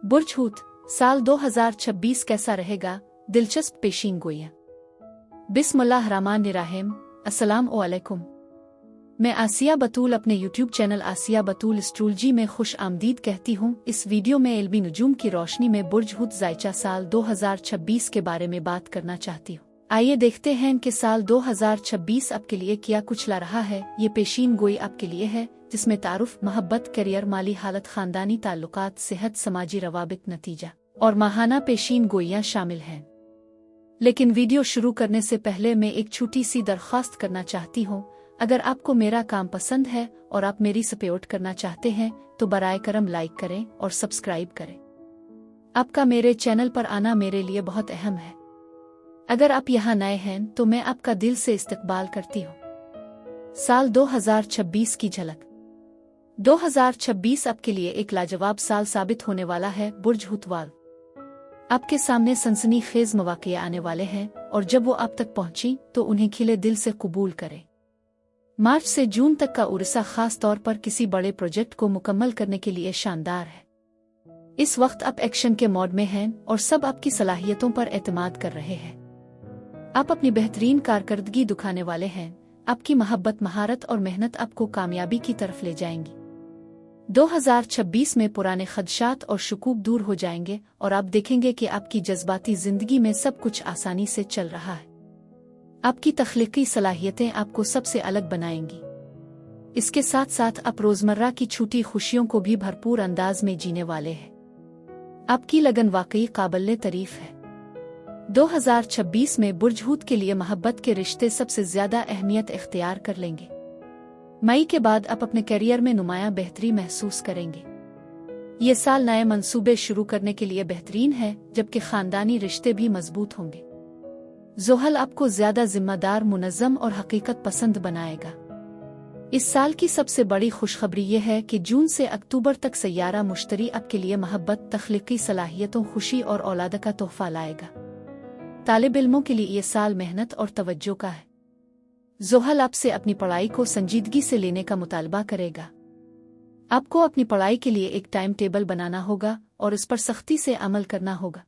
बुर्ज हूत, साल 2026 कैसा रहेगा? दिलचस्प पेशीन गोइयां। बिस्मिल्लाहिर्रहमानिर्रहीम। अस्सलाम वालेकुम। मैं आसिया बतूल अपने यूट्यूब चैनल आसिया बतूल एस्ट्रोलॉजी में खुश आमदीद कहती हूँ। इस वीडियो में इल्मी नुजूम की रोशनी में बुर्ज हूत ज़ाइचा साल 2026 के बारे में बात करना चाहती हूँ। आइए देखते हैं कि साल 2026 आपके लिए क्या कुछ ला रहा है। ये पेशीन गोई आपके लिए है जिसमें तारुफ, मोहब्बत, करियर, माली हालत, खानदानी ताल्लुकात, सेहत, समाजी रवाबित, नतीजा और माहाना पेशीन गोइयां शामिल हैं। लेकिन वीडियो शुरू करने से पहले मैं एक छोटी सी दरख्वास्त करना चाहती हूँ। अगर आपको मेरा काम पसंद है और आप मेरी सपोर्ट करना चाहते हैं तो बराए करम लाइक करें और सब्सक्राइब करें। आपका मेरे चैनल पर आना मेरे लिए बहुत अहम है। अगर आप यहाँ नए हैं तो मैं आपका दिल से इस्तकबाल करती हूँ। साल 2026 की झलक। 2026 आपके लिए एक लाजवाब साल साबित होने वाला है। बुर्ज हूत वाल, आपके सामने सनसनीखेज मौक़े आने वाले हैं और जब वो आप तक पहुंची तो उन्हें खिले दिल से कबूल करें। मार्च से जून तक का उर्सा खास तौर पर किसी बड़े प्रोजेक्ट को मुकम्मल करने के लिए शानदार है। इस वक्त आप एक्शन के मोड में हैं और सब आपकी सलाहियतों पर एतमाद कर रहे हैं। आप अपनी बेहतरीन कारकर्दगी दिखाने वाले हैं। आपकी मोहब्बत, महारत और मेहनत आपको कामयाबी की तरफ ले जाएंगी। 2026 में पुराने खदशात और शकूक दूर हो जाएंगे और आप देखेंगे कि आपकी जज्बाती जिंदगी में सब कुछ आसानी से चल रहा है। आपकी तख्लीकी सलाहियतें आपको सबसे अलग बनाएंगी। इसके साथ साथ आप रोजमर्रा की छोटी खुशियों को भी भरपूर अंदाज में जीने वाले हैं। आपकी लगन वाकई काबिल तारीफ है। 2026 में बुर्ज हूत के लिए मोहब्बत के रिश्ते सबसे ज्यादा अहमियत इख्तियार कर लेंगे। मई के बाद आप अपने करियर में नुमायां बेहतरी महसूस करेंगे। ये साल नए मंसूबे शुरू करने के लिए बेहतरीन है, जबकि खानदानी रिश्ते भी मजबूत होंगे। ज़ोहल आपको ज्यादा जिम्मेदार, मुनज़्ज़म और हकीकत पसंद बनाएगा। इस साल की सबसे बड़ी खुशखबरी ये है कि जून से अक्टूबर तक सैयारा मुश्तरी आपके लिए मोहब्बत, तख्लीकी सलाहियतों, खुशी और औलाद का तोहफा लाएगा। तालिब इल्मों के लिए ये साल मेहनत और तवज्जो का है। ज़ोहल आपसे अपनी पढ़ाई को संजीदगी से लेने का मुतालबा करेगा। आपको अपनी पढ़ाई के लिए एक टाइम टेबल बनाना होगा और इस पर सख्ती से अमल करना होगा।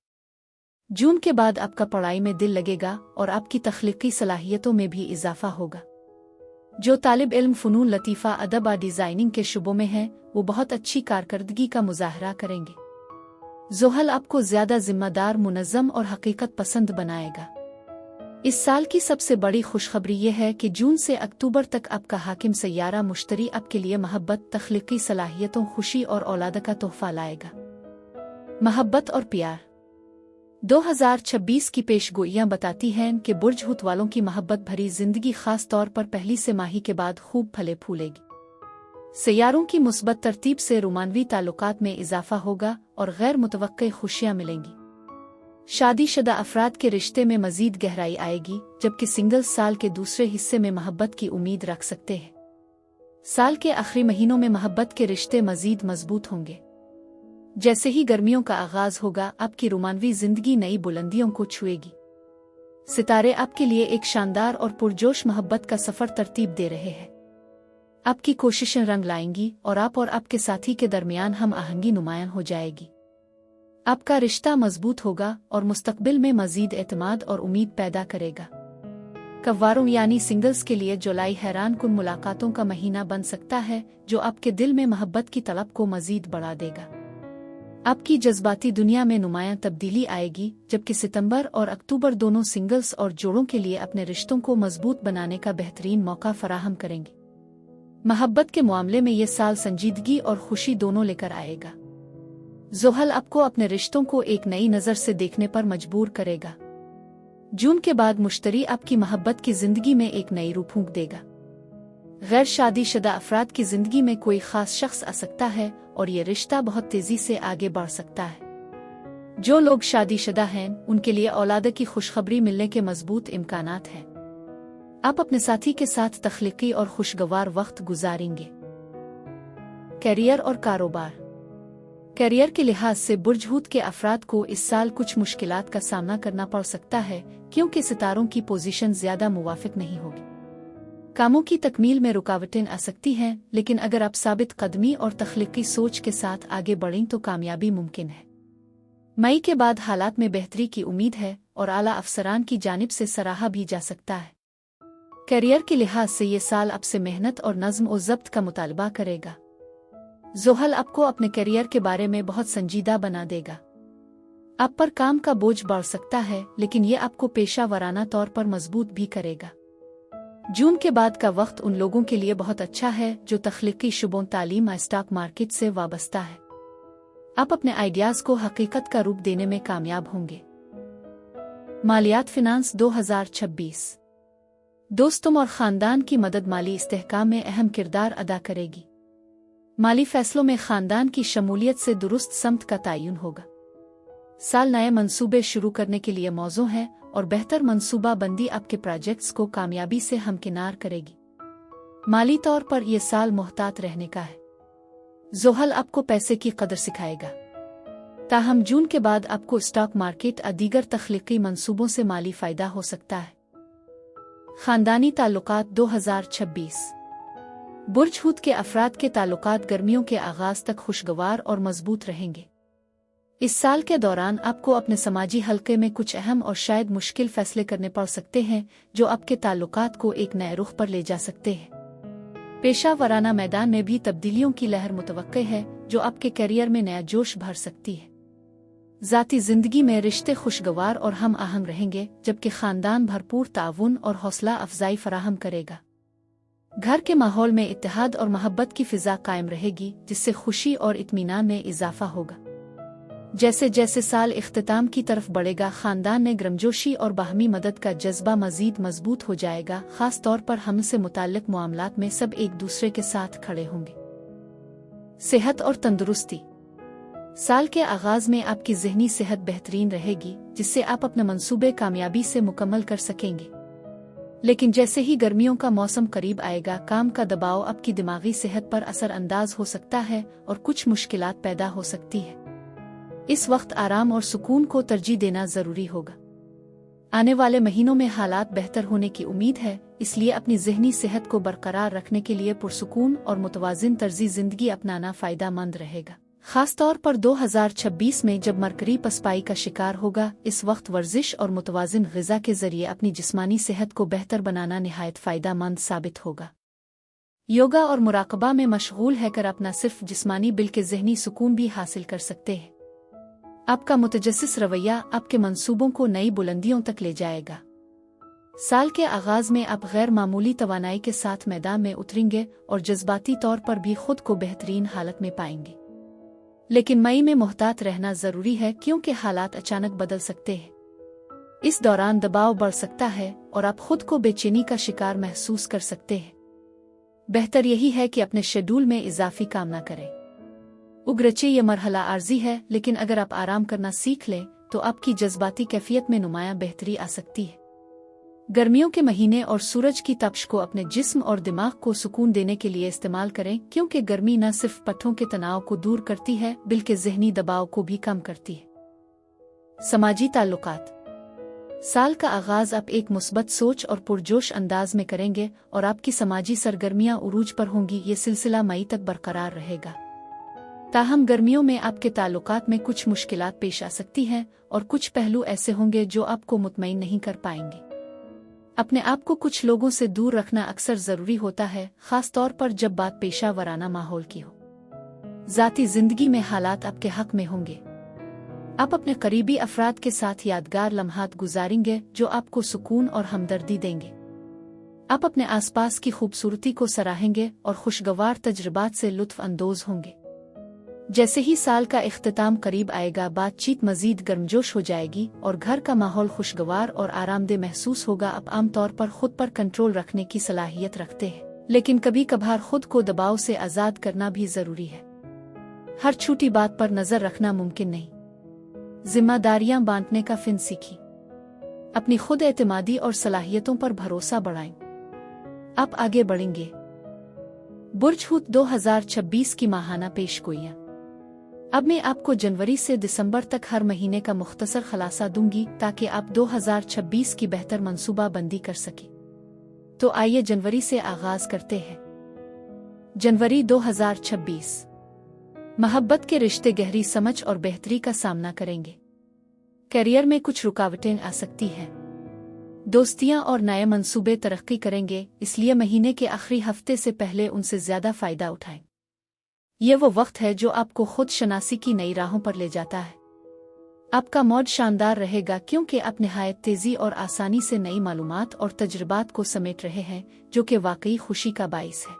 जून के बाद आपका पढ़ाई में दिल लगेगा और आपकी तख्लीकी सलाहियतों में भी इजाफा होगा। जो तालिब इल्म फ़नून लतीफ़ा, अदब और डिज़ाइनिंग के शुबों में हैं वो बहुत अच्छी कारकर्दगी का मुजाहरा करेंगे। ज़ोहल आपको ज्यादा जिम्मेदार, मुनज़्ज़म और हकीकत पसंद बनाएगा। इस साल की सबसे बड़ी खुशखबरी ये है कि जून से अक्टूबर तक आपका हाकिम सैयारा मुश्तरी आपके लिए मोहब्बत, तख्लीकी सलाहियतों, खुशी और औलाद का तोहफा लाएगा। मोहब्बत और प्यार। 2026 की पेशगोइयां बताती हैं कि बुर्ज हूत वालों की मोहब्बत भरी जिंदगी खास तौर पर पहली तिमाही के बाद खूब फले फूलेगी। सैयारों की मुस्बत तरतीब से रोमानवी ताल्लुकात में इजाफा होगा और गैर मुतवक्के खुशियां मिलेंगी। शादीशुदा अफराद के रिश्ते में मजीद गहराई आएगी, जबकि सिंगल्स साल के दूसरे हिस्से में मोहब्बत की उम्मीद रख सकते हैं। साल के आखिरी महीनों में मोहब्बत के रिश्ते मजीद मजबूत होंगे। जैसे ही गर्मियों का आगाज होगा, आपकी रोमानवी जिंदगी नई बुलंदियों को छुएगी। सितारे आपके लिए एक शानदार और पुरजोश मोहब्बत का सफर तरतीब दे रहे हैं। आपकी कोशिशें रंग लाएंगी और आप और आपके साथी के दरमियान हम आहंगी नुमायां हो जाएगी। आपका रिश्ता मजबूत होगा और मुस्तकबिल में मजीद एतमाद और उम्मीद पैदा करेगा। कव्वारों यानी सिंगल्स के लिए जुलाई हैरान कुन मुलाकातों का महीना बन सकता है, जो आपके दिल में मोहब्बत की तलब को मजीद बढ़ा देगा। आपकी जज्बाती दुनिया में नुमायां तब्दीली आएगी, जबकि सितंबर और अक्टूबर दोनों सिंगल्स और जोड़ों के लिए अपने रिश्तों को मजबूत बनाने का बेहतरीन मौका फराहम करेंगे। मोहब्बत के मामले में ये साल संजीदगी और खुशी दोनों लेकर आएगा। ज़ोहल आपको अपने रिश्तों को एक नई नज़र से देखने पर मजबूर करेगा। जून के बाद मुश्तरी आपकी मोहब्बत की जिंदगी में एक नई रूह फूंक देगा। गैर शादीशुदा अफराद की जिंदगी में कोई खास शख्स आ सकता है और ये रिश्ता बहुत तेजी से आगे बढ़ सकता है। जो लोग शादीशुदा हैं उनके लिए औलाद की खुशखबरी मिलने के मजबूत इम्कानात हैं। आप अपने साथी के साथ तख्लीकी और खुशगवार वक्त गुजारेंगे। करियर और कारोबार। करियर के लिहाज से बुर्ज हूत के अफराद को इस साल कुछ मुश्किलात का सामना करना पड़ सकता है, क्योंकि सितारों की पोजीशन ज्यादा मुवाफिक नहीं होगी। कामों की तकमील में रुकावटें आ सकती हैं, लेकिन अगर आप साबित कदमी और तख्लीकी सोच के साथ आगे बढ़ें तो कामयाबी मुमकिन है। मई के बाद हालात में बेहतरी की उम्मीद है और आला अफसरान की जानिब से सराहा भी जा सकता है। करियर के लिहाज से ये साल आपसे मेहनत और नज़्म और ज़ब्त का मुतालबा करेगा। ज़ोहल आपको अपने करियर के बारे में बहुत संजीदा बना देगा। आप पर काम का बोझ बढ़ सकता है, लेकिन ये आपको पेशा वराना तौर पर मजबूत भी करेगा। जून के बाद का वक्त उन लोगों के लिए बहुत अच्छा है जो तख्लीकी शुबों, तालीम और स्टॉक मार्केट से वाबस्ता है। आप अपने आइडियाज़ को हकीकत का रूप देने में कामयाब होंगे। मालियात फिनांस 2026 दोस्तों और ख़ानदान की मदद माली इस्तेहकाम में अहम किरदार अदा करेगी। माली फैसलों में ख़ानदान की शमूलियत से दुरुस्त समत का तयन होगा। साल नए मंसूबे शुरू करने के लिए मौजू है और बेहतर मंसूबा बंदी आपके प्रोजेक्ट्स को कामयाबी से हमकिनार करेगी। माली तौर पर यह साल मोहतात रहने का है। ज़ोहल आपको पैसे की कदर सिखाएगा। ताहम जून के बाद आपको स्टॉक मार्केट और दीगर तख्लीकी मंसूबों से माली फ़ायदा हो सकता है। ख़ानदानी ताल्लुकात 2026 बुर्ज हूत के अफराद के ताल्लुकात गर्मियों के आगाज़ तक खुशगवार और मजबूत रहेंगे। इस साल के दौरान आपको अपने समाजी हलके में कुछ अहम और शायद मुश्किल फैसले करने पड़ सकते हैं जो आपके ताल्लुकात को एक नए रुख पर ले जा सकते हैं। पेशा वराना मैदान में भी तब्दीलियों की लहर मुतवक्के है जो आपके करियर में नया जोश भर सकती है। ज़ाती ज़िंदगी में रिश्ते खुशगवार और हम आहंग रहेंगे, जबकि ख़ानदान भरपूर ताउन और हौसला अफजाई फराहम करेगा। घर के माहौल में इत्तेहाद और मोहब्बत की फ़िज़ा कायम रहेगी, जिससे खुशी और इत्मीनान में इजाफा होगा। जैसे जैसे साल इख्तिताम की तरफ बढ़ेगा, ख़ानदान में गर्मजोशी और बाहमी मदद का जज्बा मज़ीद मजबूत हो जाएगा। ख़ास तौर पर हमसे मुताल्लिक़ मामलात में सब एक दूसरे के साथ खड़े होंगे। सेहत और तंदुरुस्ती साल के आगाज़ में आपकी ज़हनी सेहत बेहतरीन रहेगी, जिससे आप अपने मंसूबे कामयाबी से मुकम्मल कर सकेंगे। लेकिन जैसे ही गर्मियों का मौसम करीब आएगा, काम का दबाव आपकी दिमागी सेहत पर असर अंदाज हो सकता है और कुछ मुश्किलात पैदा हो सकती है। इस वक्त आराम और सुकून को तरजीह देना ज़रूरी होगा। आने वाले महीनों में हालात बेहतर होने की उम्मीद है, इसलिए अपनी ज़हनी सेहत को बरकरार रखने के लिए पुरसुकून और मुतवाज़िन तर्ज़ी ज़िंदगी अपनाना फ़ायदेमंद रहेगा। ख़ास तौर पर 2026 में जब मरकरी पसपाई का शिकार होगा, इस वक्त वर्जिश और मुतवाज़िन ग़िज़ा के ज़रिए अपनी जिस्मानी सेहत को बेहतर बनाना निहायत फ़ायदेमंद साबित होगा। योगा और मुराक़बा में मशगूल है कर अपना सिर्फ जिस्मानी बल्कि ज़हनी सुकून भी हासिल कर सकते हैं। आपका मुतजस्सिस रवैया आपके मंसूबों को नई बुलंदियों तक ले जाएगा। साल के आगाज़ में आप गैर मामूली तवानाई के साथ मैदान में उतरेंगे और जज्बाती तौर पर भी खुद को बेहतरीन हालत में पाएंगे। लेकिन मई में मोहतात रहना ज़रूरी है, क्योंकि हालात अचानक बदल सकते हैं। इस दौरान दबाव बढ़ सकता है और आप खुद को बेचैनी का शिकार महसूस कर सकते हैं। बेहतर यही है कि अपने शेड्यूल में इजाफी काम न करें। उगरचे ये मरहला आर्जी है, लेकिन अगर आप आराम करना सीख लें तो आपकी जज्बाती कैफियत में नुमायां बेहतरी आ सकती है। गर्मियों के महीने और सूरज की तपिश को अपने जिस्म और दिमाग को सुकून देने के लिए इस्तेमाल करें, क्योंकि गर्मी न सिर्फ पट्टों के तनाव को दूर करती है बल्कि ज़हनी दबाव को भी कम करती है। समाजी ताल्लुकात साल का आगाज़ आप एक मुस्बत सोच और पुरजोश अंदाज में करेंगे और आपकी समाजी सरगर्मियां उरूज पर होंगी। ये सिलसिला मई तक बरकरार रहेगा। ताहम गर्मियों में आपके ताल्लुकात में कुछ मुश्किलात पेश आ सकती हैं और कुछ पहलू ऐसे होंगे जो आपको मुतमईन नहीं कर पाएंगे। अपने आप को कुछ लोगों से दूर रखना अक्सर ज़रूरी होता है, ख़ास तौर पर जब बात पेशा वराना माहौल की हो। ज़ाती ज़िंदगी में हालात आपके हक़ में होंगे। आप अपने करीबी अफराद के साथ यादगार लम्हात गुजारेंगे जो आपको सुकून और हमदर्दी देंगे। आप अपने आसपास की खूबसूरती को सराहेंगे और खुशगवार तजुर्बात से लुत्फ़ अंदोज़ होंगे। जैसे ही साल का इख्तिताम करीब आएगा, बातचीत मजीद गर्मजोश हो जाएगी और घर का माहौल खुशगवार और आरामदेह महसूस होगा। आप आमतौर पर खुद पर कंट्रोल रखने की सलाहियत रखते हैं, लेकिन कभी कभार खुद को दबाव से आज़ाद करना भी ज़रूरी है। हर छोटी बात पर नज़र रखना मुमकिन नहीं। जिम्मेदारियां बांटने का फ़िन सीखी। अपनी खुद एतमादी और सलाहियतों पर भरोसा बढ़ाएं। आप आगे बढ़ेंगे। बुर्ज हूत 2026 की माहाना पेशगोइयां। अब मैं आपको जनवरी से दिसंबर तक हर महीने का मुख्तसर खलासा दूंगी ताकि आप 2026 की बेहतर मंसूबा बंदी कर सकें। तो आइए जनवरी से आगाज करते हैं। जनवरी 2026 मोहब्बत के रिश्ते गहरी समझ और बेहतरी का सामना करेंगे। करियर में कुछ रुकावटें आ सकती हैं। दोस्तियां और नए मंसूबे तरक्की करेंगे, इसलिए महीने के आखिरी हफ्ते से पहले उनसे ज्यादा फायदा उठाएं। ये वो वक्त है जो आपको खुद शनासी की नई राहों पर ले जाता है। आपका मूड शानदार रहेगा क्योंकि आप निहायत तेजी और आसानी से नई मालूमात और तजुर्बात को समेट रहे हैं, जो कि वाकई खुशी का बाइस है।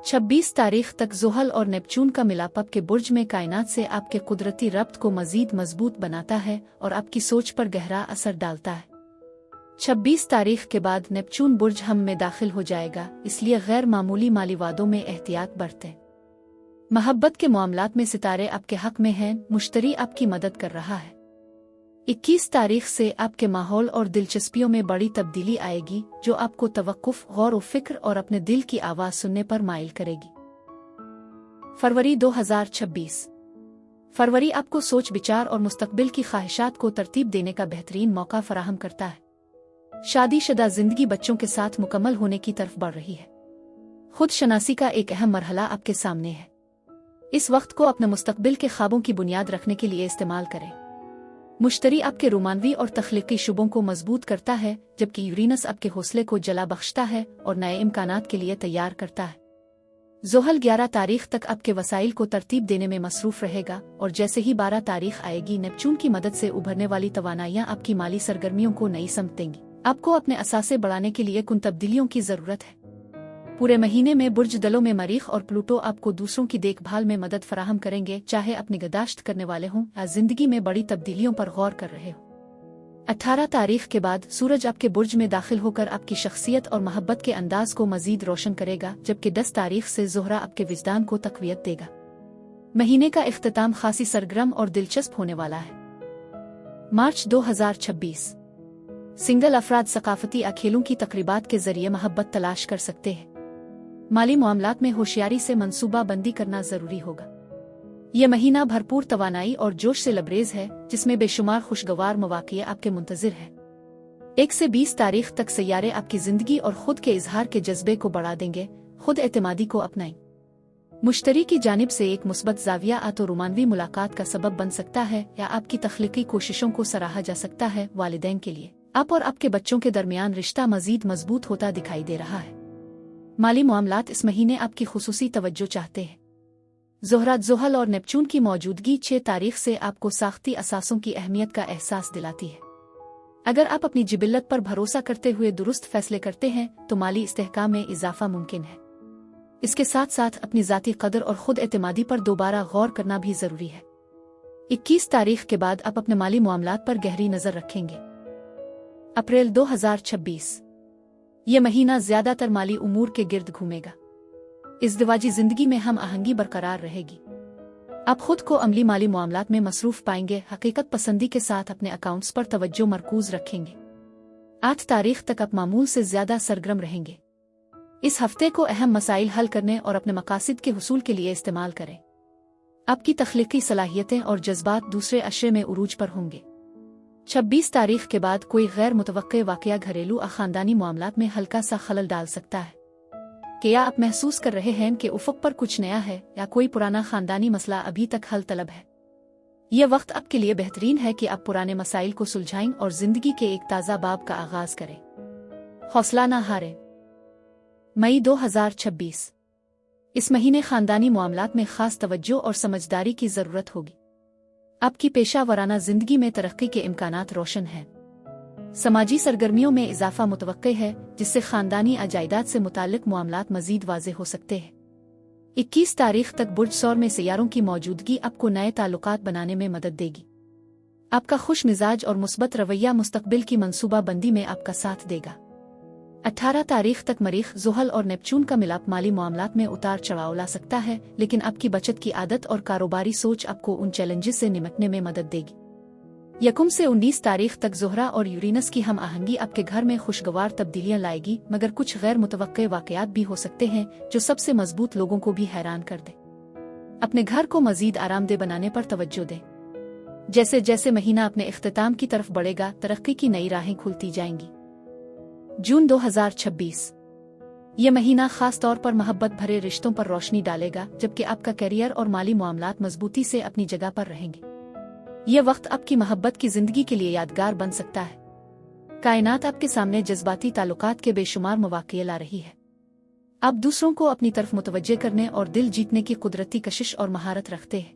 26 तारीख तक ज़ुहल और नेपच्यून का मिलाप आपके बुर्ज में कायनात से आपके कुदरती रब्त को मजीद मजबूत बनाता है और आपकी सोच पर गहरा असर डालता है। 26 तारीख के बाद नेपच्यून बुर्ज हम में दाखिल हो जाएगा, इसलिए गैर मामूली माली वादों में एहतियात बरतें। मोहब्बत के मामलात में सितारे आपके हक में हैं, मुश्तरी आपकी मदद कर रहा है। 21 तारीख से आपके माहौल और दिलचस्पियों में बड़ी तब्दीली आएगी, जो आपको तवक्कुफ, गौर व फिक्र और अपने दिल की आवाज़ सुनने पर माइल करेगी। फरवरी 2026। फरवरी आपको सोच विचार और मुस्तकबिल की ख्वाहिशात को तरतीब देने का बेहतरीन मौका फराहम करता है। शादीशुदा जिंदगी बच्चों के साथ मुकम्मल होने की तरफ बढ़ रही है। खुद शनासी का एक अहम मरहला आपके सामने है। इस वक्त को अपने मुस्तकबिल के ख्वाबों की बुनियाद रखने के लिए इस्तेमाल करें। मुश्तरी आपके रोमानवी और तख्लीकी शुबों को मजबूत करता है, जबकि यूरेनस आपके हौसले को जला बख्शता है और नए इम्कानात के लिए तैयार करता है। ज़ुहल 11 तारीख तक आपके वसाइल को तरतीब देने में मसरूफ रहेगा और जैसे ही 12 तारीख आएगी, नेपच्यून की मदद से उभरने वाली तवानाइयाँ आपकी माली सरगर्मियों को नई समत देंगी। आपको अपने असासे बढ़ाने के लिए कुछ तब्दीलियों की जरूरत है। पूरे महीने में बुर्ज दलों में मरीख और प्लूटो आपको दूसरों की देखभाल में मदद फराहम करेंगे, चाहे अपनी गदाश्त करने वाले हों या जिंदगी में बड़ी तब्दीलियों पर गौर कर रहे हो। 18 तारीख के बाद सूरज आपके बुर्ज में दाखिल होकर आपकी शख्सियत और मोहब्बत के अंदाज को मजीद रोशन करेगा, जबकि 10 तारीख से ज़ोहरा आपके विजदान को तक़वियत देगा। महीने का इख्तिताम खासी सरगर्म और दिलचस्प होने वाला है। मार्च 2026। सिंगल अफराद सकाफती या खेलों की तकरीबात के जरिए मोहब्बत तलाश कर सकते हैं। माली मामलात में होशियारी से मंसूबा बंदी करना जरूरी होगा। यह महीना भरपूर तवानाई और जोश से लबरेज है, जिसमें बेशुमार खुशगवार मौक़े आपके मुंतजिर है। 1 से 20 तारीख तक सैयारे आपकी जिंदगी और खुद के इजहार के जज्बे को बढ़ा देंगे। खुद एतमादी को अपनाएं। मुश्तरी की जानिब से एक मुस्बत जाविया तो रोमानवी मुलाकात का सबब बन सकता है या आपकी तख्लीकी कोशिशों को सराहा जा सकता है। वालिदैन के लिए आप और आपके बच्चों के दरमियान रिश्ता मजीद मजबूत होता दिखाई दे रहा है। माली मामलात इस महीने आपकी खुसूसी तवज्जो चाहते हैं। ज़ोहरा, ज़ुहल और नेपच्यून की मौजूदगी 6 तारीख से आपको साख्ती असासों की अहमियत का एहसास दिलाती है। अगर आप अपनी जिबिल्लत पर भरोसा करते हुए दुरुस्त फैसले करते हैं तो माली इस्तेहकाम में इजाफा मुमकिन है। इसके साथ साथ अपनी ज़ाती कदर और खुद एतमादी पर दोबारा गौर करना भी जरूरी है। 21 तारीख के बाद आप अपने माली मामलात पर गहरी नजर रखेंगे। अप्रैल 2026। यह महीना ज्यादातर माली उमूर के गिर्द घूमेगा। इज़्दिवाजी जिंदगी में हम आहंगी बरकरार रहेगी। आप खुद को अमली माली मामलात में मसरूफ पाएंगे। हकीकत पसंदी के साथ अपने अकाउंट्स पर तवज्जो मरकूज रखेंगे। 8 तारीख तक आप मामूल से ज्यादा सरगर्म रहेंगे। इस हफ्ते को अहम मसाइल हल करने और अपने मकासिद के हुसूल के लिए इस्तेमाल करें। आपकी तख्लीकी सलाहियतें और जज्बात दूसरे अशरे में उरूज पर होंगे। 26 तारीख के बाद कोई गैर मुतवक्के वाक़या घरेलू और ख़ानदानी मामलात में हल्का सा खलल डाल सकता है। क्या आप महसूस कर रहे हैं कि उफ़क़ पर कुछ नया है या कोई पुराना ख़ानदानी मसला अभी तक हल तलब है? यह वक्त आपके लिए बेहतरीन है कि आप पुराने मसाइल को सुलझाएं और ज़िंदगी के एक ताज़ा बाब का आगाज़ करें। हौसला न हारें। मई 2026। इस महीने ख़ानदानी मामलात में ख़ास तवज्जो और समझदारी की ज़रूरत होगी। आपकी पेशा वराना जिंदगी में तरक्की के इम्कानात रोशन हैं। समाजी सरगर्मियों में इजाफा मुतवक्के है, जिससे खानदानी जायदाद से मुताल्लिक मामलात मजीद वाज़े हो सकते हैं। 21 तारीख तक बुर्ज सौर में सैयारों की मौजूदगी आपको नए ताल्लुकात बनाने में मदद देगी। आपका खुश मिजाज और मुस्बत रवैया मुस्तकबिल की मंसूबा बंदी में आपका साथ देगा। 18 तारीख तक मरीख, ज़ुहल और नेपच्यून का मिलाप माली मामलात में उतार चढ़ाव ला सकता है, लेकिन आपकी बचत की आदत और कारोबारी सोच आपको उन चैलेंजेस से निपटने में मदद देगी। 1 से 19 तारीख तक ज़ोहरा और यूरेनस की हम आहंगी आपके घर में खुशगवार तब्दीलियां लाएगी, मगर कुछ गैर मुतवक्के वाक़यात भी हो सकते हैं जो सबसे मजबूत लोगों को भी हैरान कर दे। अपने घर को मजीद आरामदेह बनाने पर तवज्जो दें। जैसे जैसे महीना अपने इख्तिताम की तरफ बढ़ेगा, तरक्की की नई राहें खुलती जाएंगी। जून 2026। यह महीना खास तौर पर मोहब्बत भरे रिश्तों पर रोशनी डालेगा, जबकि आपका करियर और माली मामलात मजबूती से अपनी जगह पर रहेंगे। ये वक्त आपकी मोहब्बत की जिंदगी के लिए यादगार बन सकता है। कायनात आपके सामने जज्बाती ताल्लुकात के बेशुमार मौक़े ला रही है। आप दूसरों को अपनी तरफ मुतवज्जे करने और दिल जीतने की कुदरती कशिश और महारत रखते हैं।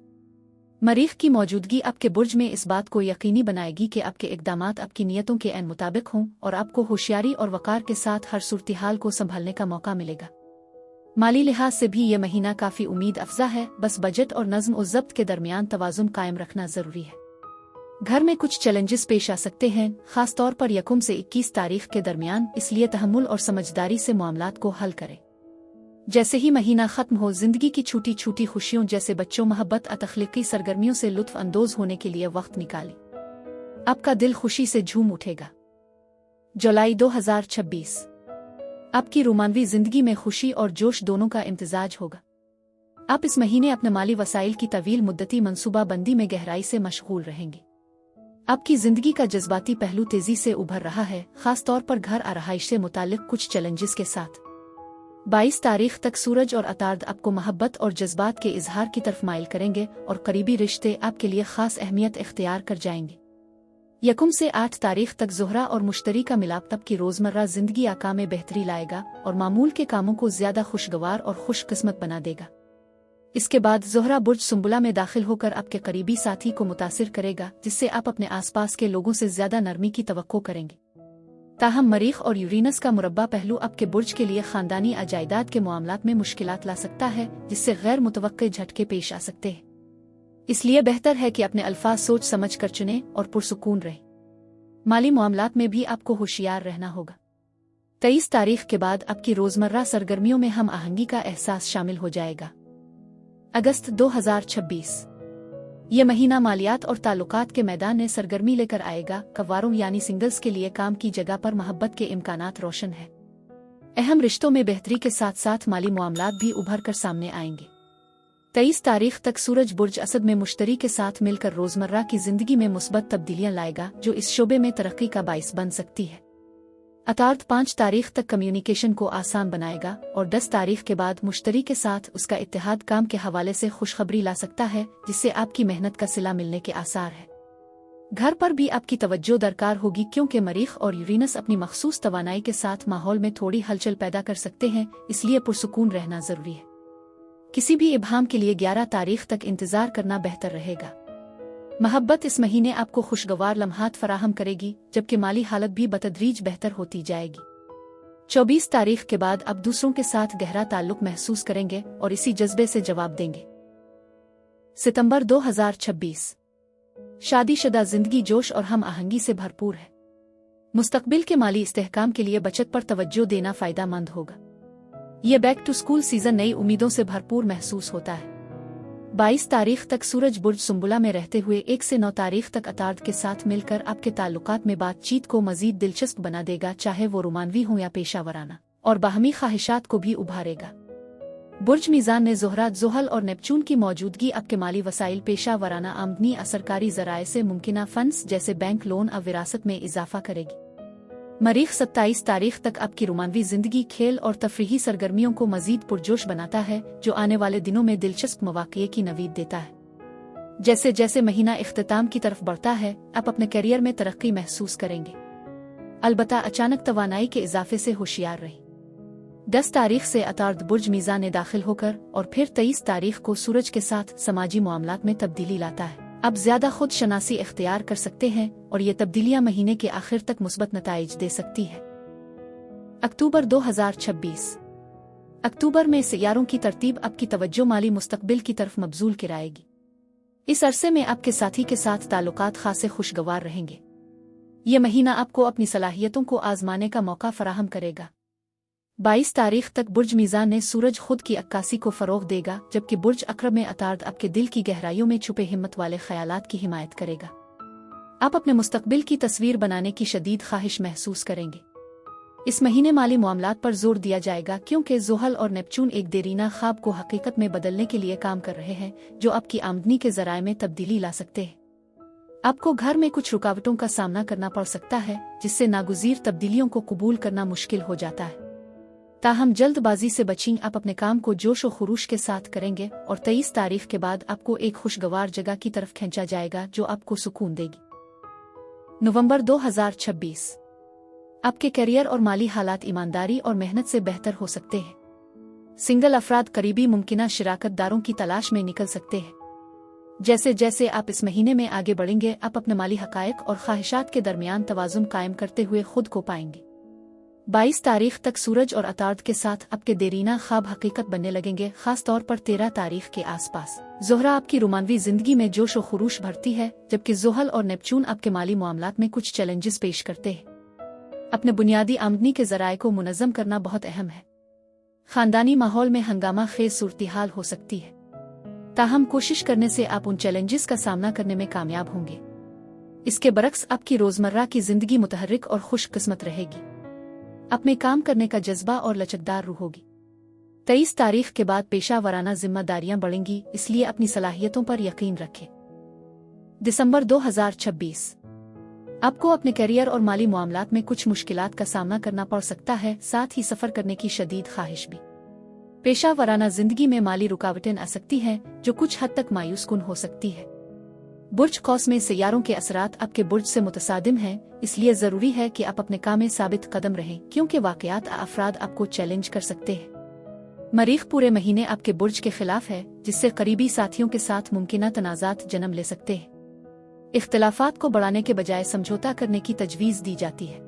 मरीख की मौजूदगी आपके बुर्ज में इस बात को यकीनी बनाएगी कि आपके इक़दामात आपकी नीयतों के ऐन मुताबिक हों और आपको होशियारी और वक़ार के साथ हर सूरत-ए-हाल को संभालने का मौका मिलेगा। माली लिहाज से भी ये महीना काफ़ी उम्मीद अफजा है, बस बजट और नज़्म और ज़ब्त के दरमियान तवाज़ुन कायम रखना ज़रूरी है। घर में कुछ चैलेंजेस पेश आ सकते हैं, खास तौर पर 1 से 21 तारीख के दरमियान, इसलिए तहम्मुल और समझदारी से मामलात को हल करें। जैसे ही महीना खत्म हो, जिंदगी की छोटी छोटी खुशियों जैसे बच्चों, मोहब्बत, अतखलीकी सरगर्मियों से लुत्फ अंदोज होने के लिए वक्त निकालें। आपका दिल खुशी से झूम उठेगा। जुलाई 2026 आपकी रोमानवी जिंदगी में खुशी और जोश दोनों का इम्तिजाज होगा। आप इस महीने अपने माली वसाइल की तवील मुद्दती मंसूबा बंदी में गहराई से मशगूल रहेंगे। आपकी जिंदगी का जज्बाती पहलू तेजी से उभर रहा है, खास तौर पर घर आरहाइश से मुतालिक कुछ चैलेंजेस के साथ। 22 तारीख तक सूरज और अतार्द आपको मोहब्बत और जज्बात के इजहार की तरफ माइल करेंगे और करीबी रिश्ते आपके लिए खास अहमियत इख्तियार कर जाएंगे। 1 से 8 तारीख तक ज़ोहरा और मुश्तरी का मिलाप तब की रोज़मर्रा जिंदगी आका में बेहतरी लाएगा और मामूल के कामों को ज्यादा खुशगवार और खुशकिस्मत बना देगा। इसके बाद ज़ोहरा बुर्ज सुंबुला में दाखिल होकर आपके करीबी साथी को मुतासिर करेगा, जिससे आप अपने आसपास के लोगों से ज्यादा नरमी की तवक्को करेंगे। ताहम मरीख और यूरेनस का मुरब्बा पहलू आपके बुर्ज के लिए खानदानी जायदाद के मामलात में मुश्किलात ला सकता है, जिससे गैर मुतवक्के झटके पेश आ सकते हैं। इसलिए बेहतर है कि अपने अल्फाज सोच समझ कर चुनें और पुरसुकून रहें। माली मामलात में भी आपको होशियार रहना होगा। 23 तारीख के बाद आपकी रोजमर्रा सरगर्मियों में हम आहंगी का एहसास शामिल हो जाएगा। अगस्त 2026 ये महीना मालियात और ताल्लुकात के मैदान में सरगर्मी लेकर आएगा। कवारों यानी सिंगल्स के लिए काम की जगह पर मोहब्बत के इम्कानात रोशन है। अहम रिश्तों में बेहतरी के साथ साथ माली मामलात भी उभर कर सामने आएंगे। 23 तारीख तक सूरज बुर्ज असद में मुश्तरी के साथ मिलकर रोजमर्रा की जिंदगी में मुस्बत तब्दीलियां लाएगा, जो इस शोबे में तरक्की का बाइस बन सकती है। अतार्द 5 तारीख तक कम्युनिकेशन को आसान बनाएगा और 10 तारीख के बाद मुश्तरी के साथ उसका इत्तेहाद काम के हवाले से खुशखबरी ला सकता है, जिससे आपकी मेहनत का सिला मिलने के आसार है। घर पर भी आपकी तवज्जो दरकार होगी, क्योंकि मरीख और यूरेनस अपनी मखसूस तवानाई के साथ माहौल में थोड़ी हलचल पैदा कर सकते हैं, इसलिए पुरसुकून रहना जरूरी है। किसी भी इब्हाम के लिए 11 तारीख तक इंतजार करना बेहतर रहेगा। मोहब्बत इस महीने आपको खुशगवार लम्हात फराहम करेगी, जबकि माली हालत भी बतदरीज बेहतर होती जाएगी। 24 तारीख के बाद आप दूसरों के साथ गहरा ताल्लुक महसूस करेंगे और इसी जज्बे से जवाब देंगे। सितंबर 2026 शादीशुदा जिंदगी जोश और हम आहंगी से भरपूर है। मुस्तकबिल के माली इस्तेहकाम के लिए बचत पर तवज्जो देना फायदेमंद होगा। ये बैक टू स्कूल सीजन नई उम्मीदों से भरपूर महसूस होता है। 22 तारीख तक सूरज बुर्ज सुंबुला में रहते हुए 1 से 9 तारीख तक अतार्द के साथ मिलकर आपके ताल्लुकात में बातचीत को मजीद दिलचस्प बना देगा, चाहे वो रोमानवी हो या पेशावराना, और बाहमी ख्वाहिशात को भी उभारेगा। बुर्ज मीज़ान ने ज़ोहरा, ज़ुहल और नेपचून की मौजूदगी आपके माली वसाइल, पेशावराना आमदनी, असरकारी ज़राए से मुमकिना फंड्स जैसे बैंक लोन और विरासत में इजाफा करेगी। मरीख 27 तारीख तक आपकी रोमानवी जिंदगी खेल और तफरीही सरगर्मियों को मजीद पुरजोश बनाता है, जो आने वाले दिनों में दिलचस्प मौक़े की नवीद देता है। जैसे जैसे महीना इख्तिताम की तरफ बढ़ता है, आप अपने करियर में तरक्की महसूस करेंगे। अलबत्ता अचानक तवानाई के इजाफे से होशियार रहें। 10 तारीख से अतार्द बुर्ज मीज़ान में दाखिल होकर और फिर 23 तारीख को सूरज के साथ समाजी मामलात में तब्दीली लाता है। अब ज्यादा खुद शनासी इख्तियार कर सकते हैं और ये तब्दीलियां महीने के आखिर तक मुस्बत नताइज दे सकती है। अक्टूबर 2026 अक्टूबर में सियारों की तरतीब आपकी तवज्जो माली मुस्तकबिल की तरफ मबजूल कराएगी। इस अरसे में आपके साथी के साथ ताल्लुकात खासे खुशगवार रहेंगे। ये महीना आपको अपनी सलाहियतों को आजमाने का मौका फराहम करेगा। 22 तारीख तक बुर्ज मीज़ान ने सूरज खुद की अक्कासी को फरोग देगा, जबकि बुर्ज अकरब में अतार्द आपके दिल की गहराइयों में छुपे हिम्मत वाले ख्यालात की हिमायत करेगा। आप अपने मुस्तकबिल की तस्वीर बनाने की शदीद ख्वाहिश महसूस करेंगे। इस महीने माली मामलात पर जोर दिया जाएगा, क्योंकि ज़ुहल और नेपचून एक देरीना ख्वाब को हकीकत में बदलने के लिए काम कर रहे हैं, जो आपकी आमदनी के ज़राए में तब्दीली ला सकते हैं। आपको घर में कुछ रुकावटों का सामना करना पड़ सकता है, जिससे नागुज़ीर तब्दीलियों को कबूल करना मुश्किल हो जाता है। ताहम जल्दबाजी से बचें, आप अपने काम को जोश और खरूश के साथ करेंगे और 23 तारीख के बाद आपको एक खुशगवार जगह की तरफ खींचा जाएगा जो आपको सुकून देगी। नवंबर 2026 आपके करियर और माली हालात ईमानदारी और मेहनत से बेहतर हो सकते हैं। सिंगल अफराद करीबी मुमकिना शिराकतदारों की तलाश में निकल सकते हैं। जैसे जैसे आप इस महीने में आगे बढ़ेंगे, आप अपने माली हकायक और ख्वाहिशात के दरमियान तवाज़ुन कायम करते हुए खुद को पाएंगे। 22 तारीख तक सूरज और अतार्द के साथ आपके देरीना ख्वाब हकीकत बनने लगेंगे, खास तौर पर 13 तारीख के आसपास। ज़ोहरा आपकी रोमानवी जिंदगी में जोश और खुरूश भरती है, जबकि ज़ुहल और नेपच्यून आपके माली मामलात में कुछ चैलेंजेस पेश करते हैं। अपने बुनियादी आमदनी के ज़राए को मुनज़्ज़म करना बहुत अहम है। खानदानी माहौल में हंगामा खेज सूरत-ए-हाल हो सकती है, ताहम कोशिश करने से आप उन चैलेंजेस का सामना करने में कामयाब होंगे। इसके बरक्स आपकी रोजमर्रा की जिंदगी मुतहर्रिक और खुशकिस्मत रहेगी। अपने काम करने का जज्बा और लचकदार रूह होगी। 23 तारीख के बाद पेशा वराना जिम्मेदारियां बढ़ेंगी, इसलिए अपनी सलाहियतों पर यकीन रखें। दिसंबर 2026 आपको अपने करियर और माली मामलात में कुछ मुश्किलात का सामना करना पड़ सकता है, साथ ही सफर करने की शदीद ख्वाहिश भी। पेशा वराना जिंदगी में माली रुकावटें आ सकती हैं, जो कुछ हद तक मायूस कुन हो सकती है। बुर्ज कौस में सैयारों के असरात आपके बुर्ज से मुतसादिम हैं, इसलिए जरूरी है कि आप अपने काम में साबित कदम रहें, क्योंकि वाकयात अफराद आपको चैलेंज कर सकते हैं। मरीख पूरे महीने आपके बुर्ज के खिलाफ है, जिससे करीबी साथियों के साथ मुमकिना तनाज़ात जन्म ले सकते हैं। इख्तिलाफात को बढ़ाने के बजाय समझौता करने की तजवीज़ दी जाती है।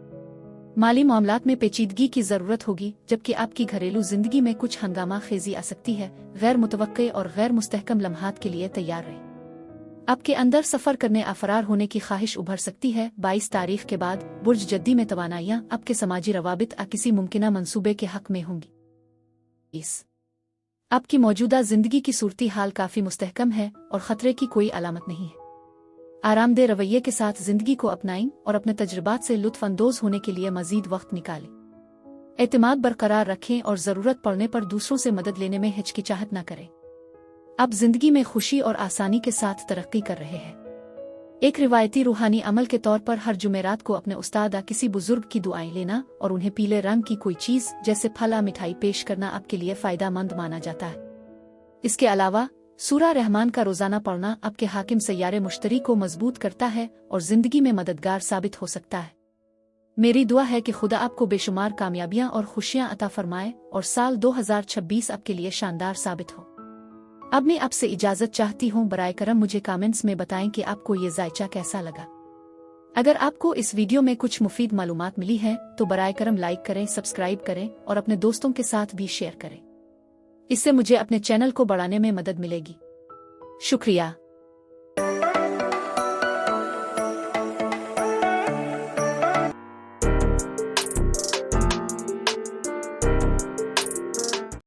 माली मामलात में पेचीदगी की जरूरत होगी, जबकि आपकी घरेलू जिंदगी में कुछ हंगामा खेजी आ सकती है। गैर मुतवक्के और गैर मुस्तहकम लम्हात के लिए तैयार रहें। आपके अंदर सफर करने फरार होने की ख्वाहिश उभर सकती है। 22 तारीख के बाद बुर्ज जद्दी में तवानाइयां आपके समाजी रवाबित किसी मुमकिना मंसूबे के हक में होंगी। आपकी मौजूदा जिंदगी की सूरती हाल काफी मुस्तहकम है और खतरे की कोई अलामत नहीं है। आरामदेह रवैये के साथ जिंदगी को अपनाएं और अपने तजुर्बात से लुत्फ अंदोज होने के लिए मजीद वक्त निकालें। एतमाद बरकरार रखें और जरूरत पड़ने पर दूसरों से मदद लेने में हिचकिचाहट न करें। आप जिंदगी में खुशी और आसानी के साथ तरक्की कर रहे हैं। एक रिवायती रूहानी अमल के तौर पर हर जुमेरात को अपने उस्ताद या किसी बुजुर्ग की दुआएं लेना और उन्हें पीले रंग की कोई चीज जैसे फल या मिठाई पेश करना आपके लिए फायदेमंद माना जाता है। इसके अलावा सूरा रहमान का रोजाना पढ़ना आपके हाकिम सैयारे मुश्तरी को मजबूत करता है और जिंदगी में मददगार साबित हो सकता है। मेरी दुआ है कि खुदा आपको बेशुमार कामयाबियां और खुशियां अता फरमाए और साल 2026 आपके लिए शानदार साबित हो। अब मैं आपसे इजाजत चाहती हूँ। बराए करम मुझे कमेंट्स में बताएं कि आपको ये जायचा कैसा लगा। अगर आपको इस वीडियो में कुछ मुफीद मालूमात मिली है तो बराए करम लाइक करें, सब्सक्राइब करें और अपने दोस्तों के साथ भी शेयर करें। इससे मुझे अपने चैनल को बढ़ाने में मदद मिलेगी। शुक्रिया।